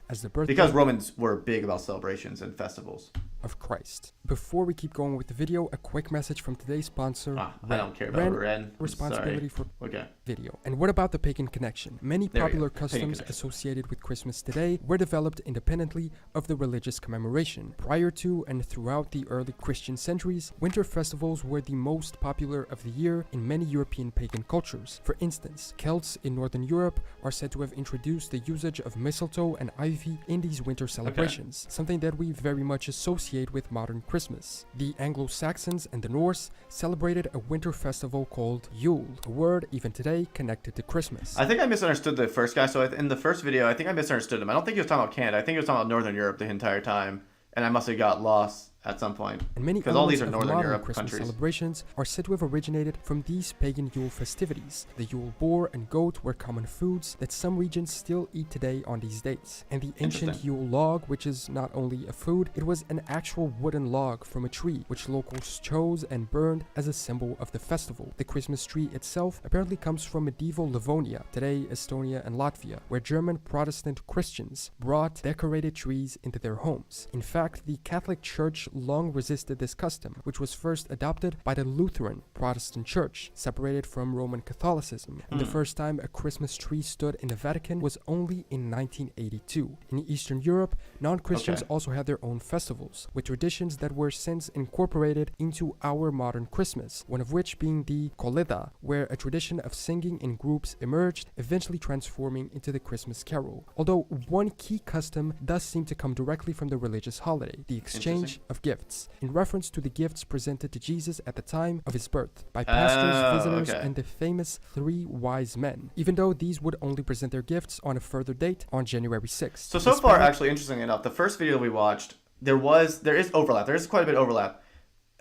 As the birthday Because Romans were big about celebrations and festivals. of Christ. Before we keep going with the video, a quick message from today's sponsor, I don't care about Ren. Responsibility for Okay. video. And what about the pagan connection? Many There we popular go. Pagan customs connection. associated with Christmas today were developed independently of the religious commemoration. Prior to and throughout the early Christian centuries, winter festivals were the most popular of the year in many European pagan cultures. For instance, Celts in Northern Europe are said to have introduced the usage of mistletoe and ivy in these winter celebrations, something that we very much associate with modern Christmas. The Anglo-Saxons and the Norse celebrated a winter festival called Yule, a word even today connected to Christmas. I think I misunderstood the first guy. So in the first video, I think I misunderstood him. I don't think he was talking about Canada. I think he was talking about Northern Europe the entire time. And I must have got lost at some point. And many Because all these are elements of Northern modern Europe Christmas countries. celebrations are said to have originated from these pagan Yule festivities. The Yule boar and goat were common foods that some regions still eat today on these dates. And the ancient Interesting. Yule log, which is not only a food, it was an actual wooden log from a tree, which locals chose and burned as a symbol of the festival. The Christmas tree itself apparently comes from medieval Livonia, today Estonia and Latvia, where German Protestant Christians brought decorated trees into their homes. In fact, the Catholic Church long resisted this custom, which was first adopted by the Lutheran Protestant Church, separated from Roman Catholicism. And the first time a Christmas tree stood in the Vatican was only in 1982. In Eastern Europe, non-Christians also had their own festivals, with traditions that were since incorporated into our modern Christmas, one of which being the Koleda, where a tradition of singing in groups emerged, eventually transforming into the Christmas carol. Although one key custom does seem to come directly from the religious holiday, the exchange of gifts, in reference to the gifts presented to Jesus at the time of his birth by pastors, visitors, and the famous 3 wise men, even though these would only present their gifts on a further date on January 6th. So far, actually, interestingly enough, the first video we watched, there is overlap. There is quite a bit of overlap.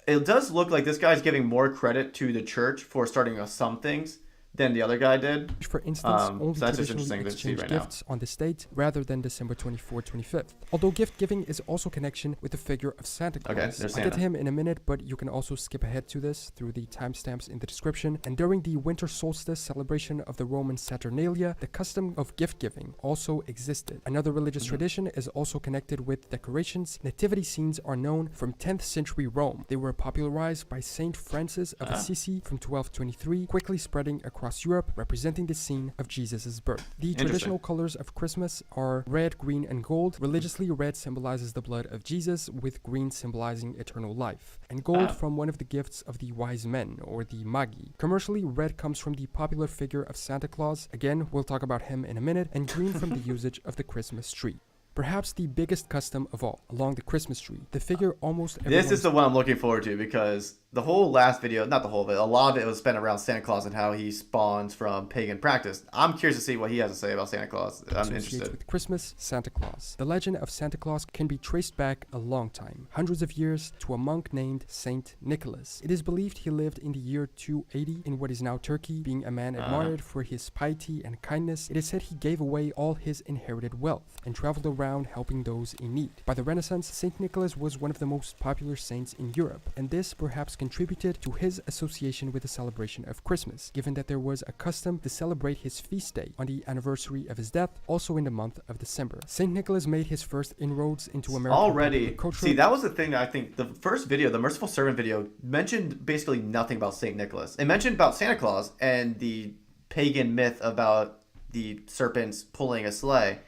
It does look like this guy's giving more credit to the church for starting some things than the other guy did. For instance, only so that's just traditionally interesting to see exchange right now. gifts on this date rather than December 24th, 25th. Although gift giving is also connection with the figure of Santa Claus. Okay, there's I'll get Santa. to him in a minute, but you can also skip ahead to this through the timestamps in the description. And during the winter solstice celebration of the Roman Saturnalia, the custom of gift giving also existed. Another religious tradition is also connected with decorations. Nativity scenes are known from 10th century Rome. They were popularized by Saint Francis of Assisi from 1223, quickly spreading across Europe, representing the scene of Jesus' birth. The traditional colors of Christmas are red, green, and gold. Religiously, red symbolizes the blood of Jesus, with green symbolizing eternal life, and gold from one of the gifts of the wise men, or the magi. Commercially, red comes from the popular figure of Santa Claus. Again, we'll talk about him in a minute, and green from the usage of the Christmas tree. Perhaps the biggest custom of all, along the Christmas tree, the figure almost everyone... This is the one I'm looking forward to because the whole last video, not the whole of it, a lot of it was spent around Santa Claus and how he spawns from pagan practice. I'm curious to see what he has to say about Santa Claus. I'm associates interested. with Christmas, Santa Claus. The legend of Santa Claus can be traced back a long time, hundreds of years, to a monk named Saint Nicholas. It is believed he lived in the year 280 in what is now Turkey, being a man admired for his piety and kindness. It is said he gave away all his inherited wealth and traveled around helping those in need. By the Renaissance, Saint Nicholas was one of the most popular saints in Europe, and this perhaps contributed to his association with the celebration of Christmas, given that there was a custom to celebrate his feast day on the anniversary of his death, also in the month of December. Saint Nicholas made his first inroads into American Already, culture. see, that was the thing that I think the first video, the Merciful Servant video, mentioned basically nothing about Saint Nicholas. It mentioned about Santa Claus and the pagan myth about the serpents pulling a sleigh,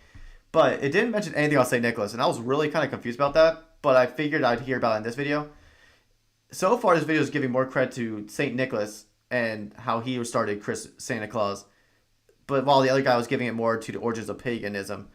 but it didn't mention anything about Saint Nicholas, and I was really kind of confused about that, but I figured I'd hear about it in this video. So far, this video is giving more credit to Saint Nicholas and how he started Santa Claus, but while the other guy was giving it more to the origins of paganism.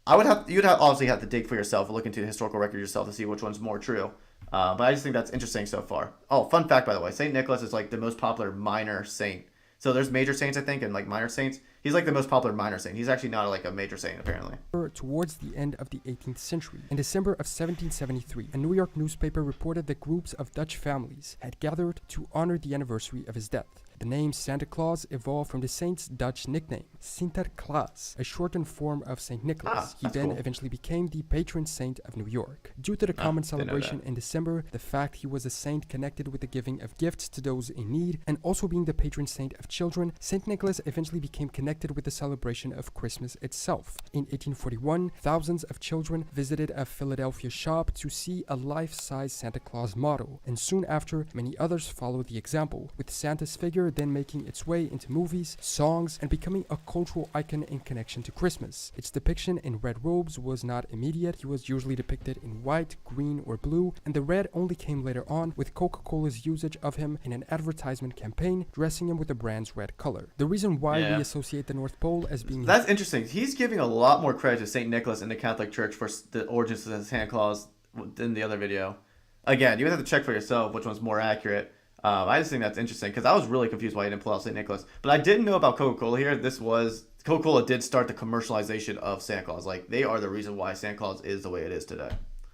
You'd obviously have to dig for yourself, look into the historical record yourself to see which one's more true. But I just think that's interesting so far. Oh, fun fact, by the way, Saint Nicholas is like the most popular minor saint. So there's major saints, I think, and like minor saints. He's like the most popular minor saint. He's actually not like a major saint, apparently. Towards the end of the 18th century. In December of 1773, a New York newspaper reported that groups of Dutch families had gathered to honor the anniversary of his death. The name Santa Claus evolved from the saint's Dutch nickname, Sinterklaas, a shortened form of Saint Nicholas. He then eventually became the patron saint of New York. Due to the common celebration in December, the fact he was a saint connected with the giving of gifts to those in need, and also being the patron saint of children, Saint Nicholas eventually became connected connected with the celebration of Christmas itself. In 1841, thousands of children visited a Philadelphia shop to see a life-size Santa Claus model, and soon after, many others followed the example, with Santa's figure then making its way into movies, songs, and becoming a cultural icon in connection to Christmas. Its depiction in red robes was not immediate. He was usually depicted in white, green, or blue, and the red only came later on with Coca-Cola's usage of him in an advertisement campaign, dressing him with the brand's red color. The reason why we associate the North Pole as being... That's interesting. He's giving a lot more credit to St. Nicholas in the Catholic Church for the origins of Santa Claus than the other video. Again, you would have to check for yourself which one's more accurate. I just think that's interesting because I was really confused why he didn't pull out St. Nicholas. But I didn't know about Coca-Cola here. Coca-Cola did start the commercialization of Santa Claus. Like, they are the reason why Santa Claus is the way it is today.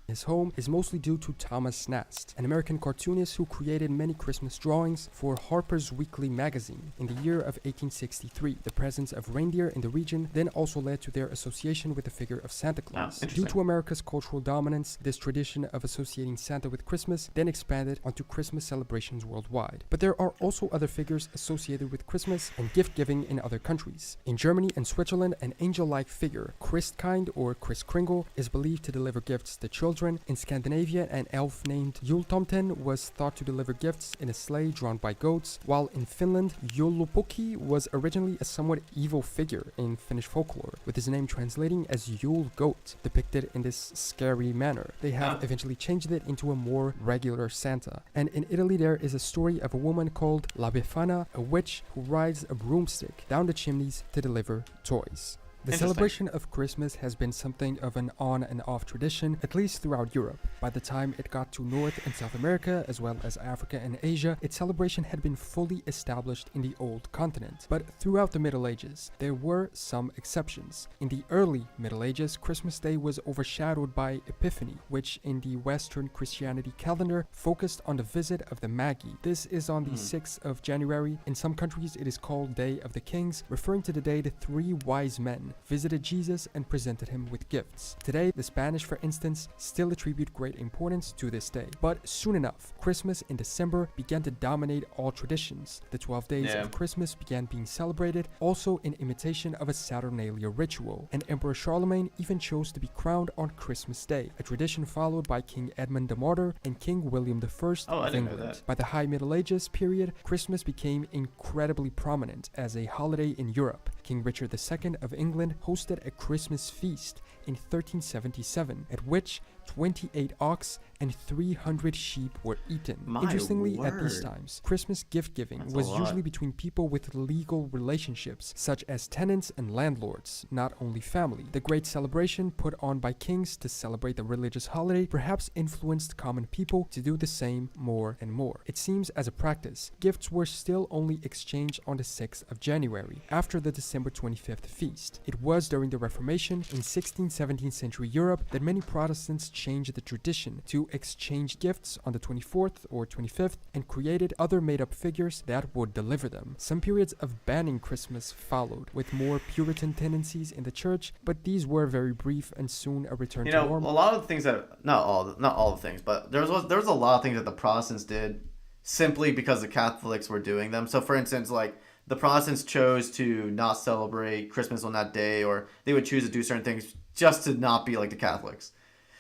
His home is mostly due to Thomas Nast, an American cartoonist who created many Christmas drawings for Harper's Weekly magazine. In the year of 1863, the presence of reindeer in the region then also led to their association with the figure of Santa Claus. Due to America's cultural dominance, this tradition of associating Santa with Christmas then expanded onto Christmas celebrations worldwide. But there are also other figures associated with Christmas and gift-giving in other countries. In Germany and Switzerland, an angel-like figure, Christkind or Kris Kringle, is believed to deliver gifts to children. In Scandinavia, an elf named Jultomten was thought to deliver gifts in a sleigh drawn by goats, while in Finland, Joulupukki was originally a somewhat evil figure in Finnish folklore, with his name translating as Yule Goat, depicted in this scary manner. They have eventually changed it into a more regular Santa. And in Italy, there is a story of a woman called La Befana, a witch who rides a broomstick down the chimneys to deliver toys. The celebration of Christmas has been something of an on and off tradition, at least throughout Europe. By the time it got to North and South America, as well as Africa and Asia, its celebration had been fully established in the old continent. But throughout the Middle Ages, there were some exceptions. In the early Middle Ages, Christmas Day was overshadowed by Epiphany, which in the Western Christianity calendar focused on the visit of the Magi. This is on the 6th of January. In some countries, it is called Day of the Kings, referring to the day the three wise men visited Jesus and presented him with gifts. Today, the Spanish, for instance, still attribute great importance to this day. But soon enough, Christmas in December began to dominate all traditions. The 12 days of Christmas began being celebrated, also in imitation of a Saturnalia ritual. And Emperor Charlemagne even chose to be crowned on Christmas Day, a tradition followed by King Edmund the Martyr and King William I of England. By the High Middle Ages period, Christmas became incredibly prominent as a holiday in Europe. King Richard II of England hosted a Christmas feast in 1377, at which 28 ox and 300 sheep were eaten. Interestingly, at these times, Christmas gift-giving was usually between people with legal relationships, such as tenants and landlords, not only family. The great celebration put on by kings to celebrate the religious holiday perhaps influenced common people to do the same more and more. It seems as a practice, gifts were still only exchanged on the 6th of January, after the December 25th feast. It was during the Reformation in 16th-17th century Europe that many Protestants changed the tradition to exchange gifts on the 24th or 25th and created other made-up figures that would deliver them. Some periods of banning Christmas followed, with more Puritan tendencies in the church, but these were very brief and soon a return to normal. A lot of the things that, not all the things, but there was a lot of things that the Protestants did simply because the Catholics were doing them. So for instance, like, the Protestants chose to not celebrate Christmas on that day, or they would choose to do certain things just to not be like the Catholics.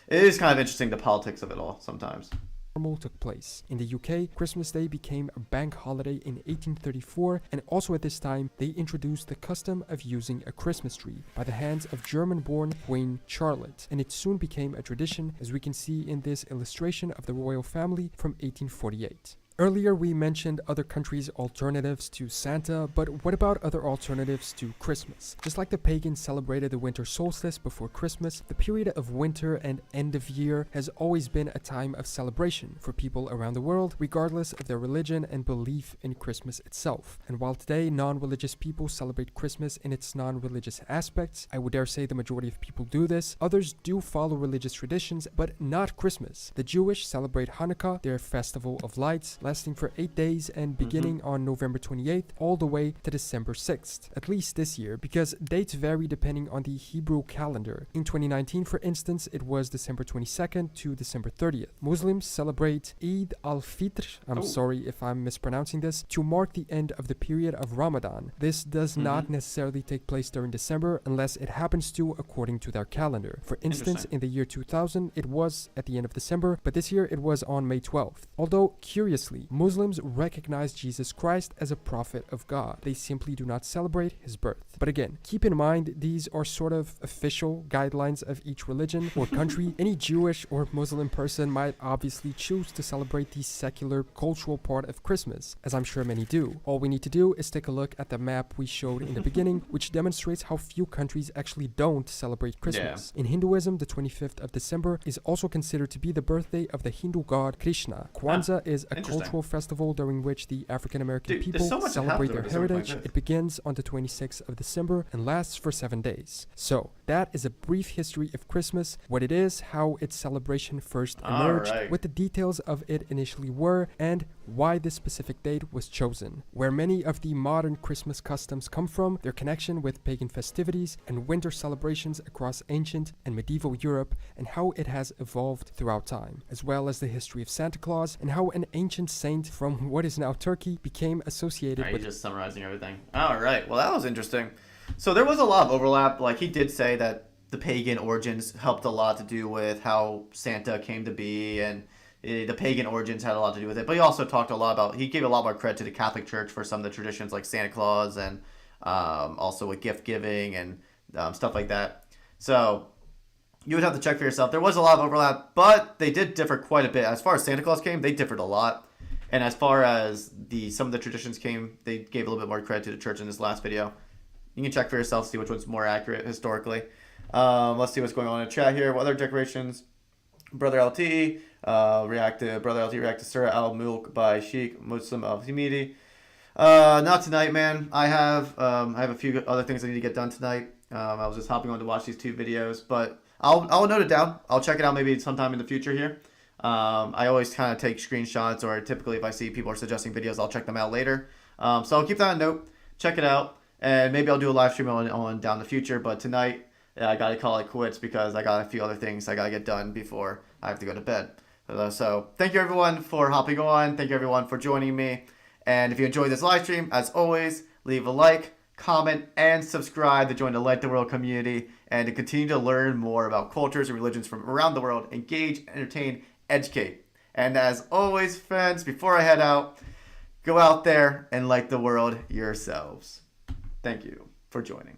It is kind of interesting, the politics of it all sometimes. Took place. In the UK, Christmas Day became a bank holiday in 1834, and also at this time, they introduced the custom of using a Christmas tree by the hands of German-born Queen Charlotte, and it soon became a tradition, as we can see in this illustration of the royal family from 1848. Earlier, we mentioned other countries' alternatives to Santa, but what about other alternatives to Christmas? Just like the pagans celebrated the winter solstice before Christmas, the period of winter and end of year has always been a time of celebration for people around the world, regardless of their religion and belief in Christmas itself. And while today non-religious people celebrate Christmas in its non-religious aspects, I would dare say the majority of people do this, others do follow religious traditions, but not Christmas. The Jewish celebrate Hanukkah, their festival of lights, lasting for 8 days and beginning on November 28th all the way to December 6th, at least this year, because dates vary depending on the Hebrew calendar. In 2019, for instance, it was December 22nd to December 30th. Muslims celebrate Eid al-Fitr, I'm sorry if I'm mispronouncing this, to mark the end of the period of Ramadan. This does not necessarily take place during December unless it happens to according to their calendar. For instance, in the year 2000, it was at the end of December, but this year it was on May 12th. Although, curiously, Muslims recognize Jesus Christ as a prophet of God. They simply do not celebrate his birth. But again, keep in mind these are sort of official guidelines of each religion or country. Any Jewish or Muslim person might obviously choose to celebrate the secular cultural part of Christmas, as I'm sure many do. All we need to do is take a look at the map we showed in the beginning, which demonstrates how few countries actually don't celebrate Christmas. In Hinduism, the 25th of December is also considered to be the birthday of the Hindu god Krishna. Kwanzaa is a cultural festival during which the African American people celebrate their heritage. It begins on the 26th of December and lasts for 7 days. So, that is a brief history of Christmas, what it is, how its celebration first emerged, what the details of it initially were, and why this specific date was chosen. Where many of the modern Christmas customs come from, their connection with pagan festivities and winter celebrations across ancient and medieval Europe, and how it has evolved throughout time, as well as the history of Santa Claus and how an ancient saint from what is now Turkey became associated with... Just summarizing everything. All right. Well, that was interesting. So there was a lot of overlap. Like, he did say that the pagan origins helped a lot to do with how Santa came to be, and the pagan origins had a lot to do with it. But he also talked a lot about, he gave a lot more credit to the Catholic Church for some of the traditions like Santa Claus and also with gift giving and stuff like that. So you would have to check for yourself. There was a lot of overlap, but they did differ quite a bit. As far as Santa Claus came, they differed a lot. And as far as some of the traditions came, they gave a little bit more credit to the church in this last video. You can check for yourself, see which one's more accurate historically. Let's see what's going on in chat here. What other decorations? Brother LT react to Surah Al-Mulk by Sheikh Muslim Al-Hamidi. Not tonight, man. I have a few other things I need to get done tonight. I was just hopping on to watch these 2 videos, but I'll note it down. I'll check it out maybe sometime in the future here. I always kind of take screenshots, or typically if I see people are suggesting videos, I'll check them out later. So I'll keep that on note. Check it out, and maybe I'll do a live stream on down the future. But tonight, I got to call it quits because I got a few other things I got to get done before I have to go to bed. So thank you everyone for hopping on. Thank you everyone for joining me. And if you enjoyed this live stream, as always, leave a like, comment, and subscribe to join the Light the World community and to continue to learn more about cultures and religions from around the world. Engage, entertain, educate. And as always, friends, before I head out, go out there and light the world yourselves. Thank you for joining.